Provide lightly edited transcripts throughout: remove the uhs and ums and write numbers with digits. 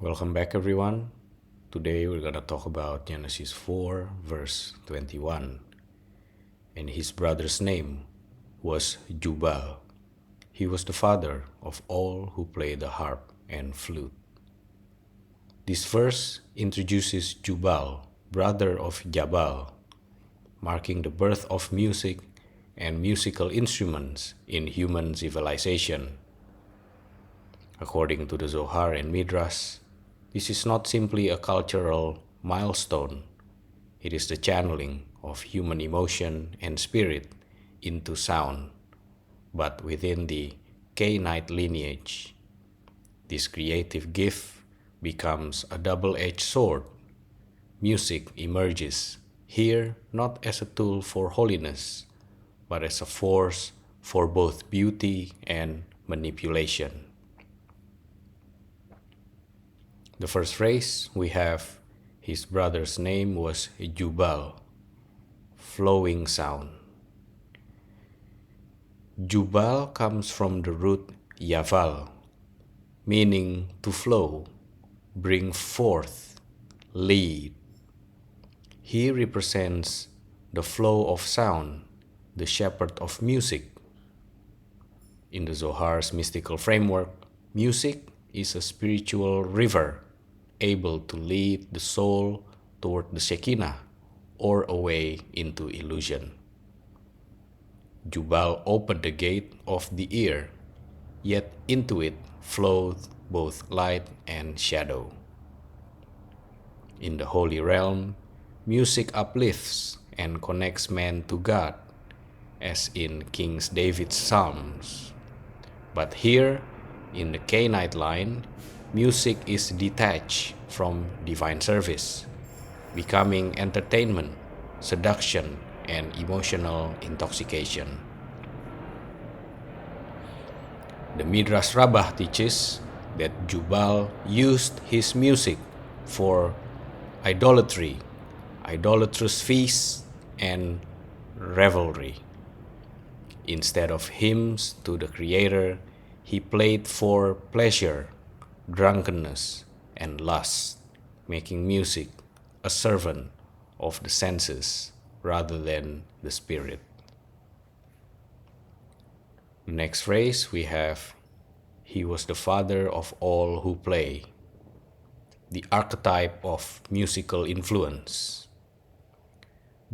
Welcome back, everyone. Today we're going to talk about Genesis 4, verse 21. And his brother's name was Jubal. He was the father of all who play the harp and flute. This verse introduces Jubal, brother of Jabal, marking the birth of music and musical instruments in human civilization. According to the Zohar and Midrash, this is not simply a cultural milestone, it is the channeling of human emotion and spirit into sound, but within the Canaanite lineage. This creative gift becomes a double-edged sword. Music emerges here not as a tool for holiness, but as a force for both beauty and manipulation. The first phrase we have, his brother's name was Jubal, flowing sound. Jubal comes from the root yaval, meaning to flow, bring forth, lead. He represents the flow of sound, the shepherd of music. In the Zohar's mystical framework, music is a spiritual river able to lead the soul toward the Shekinah or away into illusion. Jubal opened the gate of the ear, yet into it flowed both light and shadow. In the holy realm, music uplifts and connects man to God, as in King David's Psalms. But here, in the Canaanite line, music is detached from divine service, becoming entertainment, seduction, and emotional intoxication. The Midrash Rabbah teaches that Jubal used his music for idolatry, idolatrous feasts, and revelry. Instead of hymns to the Creator, he played for pleasure, drunkenness, and lust, making music a servant of the senses rather than the spirit. The next phrase we have, he was the father of all who play, the archetype of musical influence.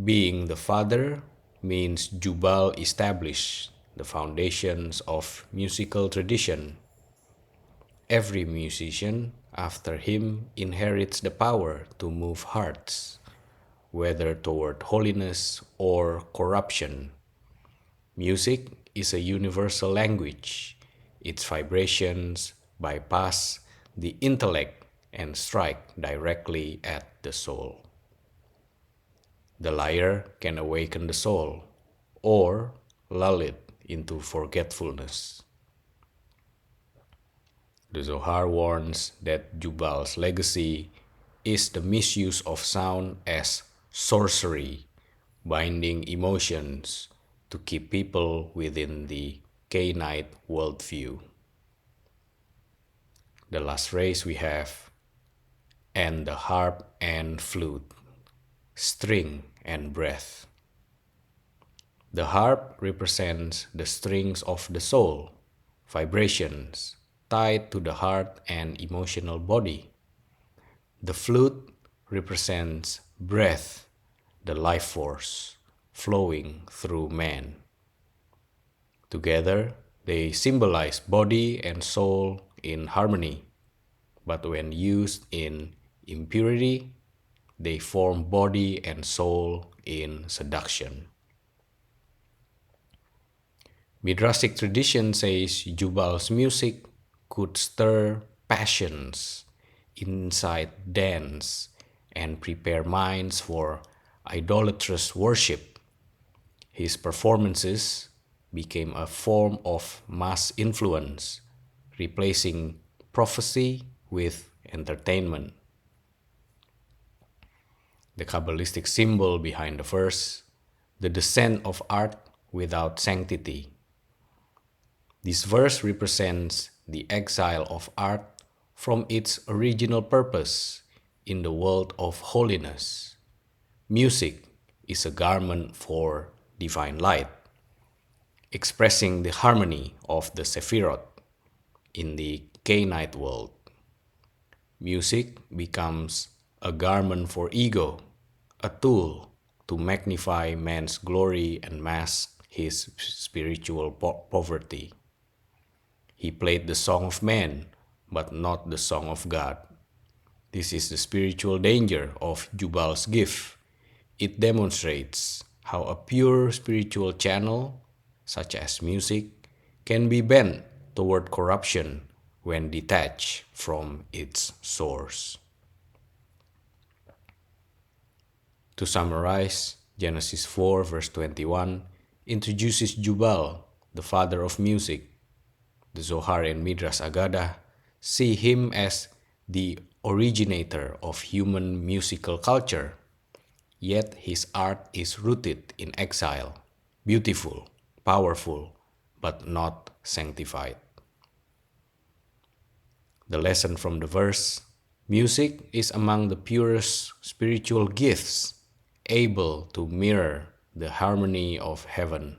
Being the father means Jubal established the foundations of musical tradition. Every musician after him inherits the power to move hearts, whether toward holiness or corruption. Music is a universal language. Its vibrations bypass the intellect and strike directly at the soul. The lyre can awaken the soul or lull it into forgetfulness. The Zohar warns that Jubal's legacy is the misuse of sound as sorcery, binding emotions to keep people within the Canaanite worldview. The last phrase we have, and the harp and flute, string and breath. The harp represents the strings of the soul, vibrations tied to the heart and emotional body. The flute represents breath, the life force flowing through man. Together, they symbolize body and soul in harmony, but when used in impurity, they form body and soul in seduction. Midrashic tradition says Jubal's music could stir passions, incite dance, and prepare minds for idolatrous worship. His performances became a form of mass influence, replacing prophecy with entertainment. The Kabbalistic symbol behind the verse, the descent of art without sanctity. This verse represents the exile of art from its original purpose in the world of holiness. Music is a garment for divine light, expressing the harmony of the Sephirot in the Canaanite world. Music becomes a garment for ego, a tool to magnify man's glory and mask his spiritual poverty. He played the song of man, but not the song of God. This is the spiritual danger of Jubal's gift. It demonstrates how a pure spiritual channel, such as music, can be bent toward corruption when detached from its source. To summarize, Genesis 4 verse 21 introduces Jubal, the father of music. The Zohar and Midrash Agada see him as the originator of human musical culture, yet his art is rooted in exile, beautiful, powerful, but not sanctified. The lesson from the verse: music is among the purest spiritual gifts, able to mirror the harmony of heaven.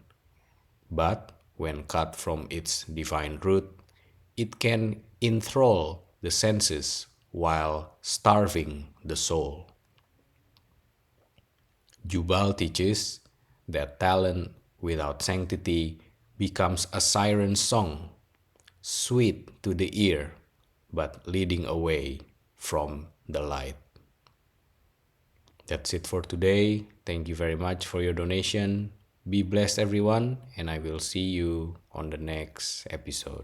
But when cut from its divine root, it can enthrall the senses while starving the soul. Jubal teaches that talent without sanctity becomes a siren song, sweet to the ear, but leading away from the light. That's it for today. Thank you very much for your donation. Be blessed, everyone, and I will see you on the next episode.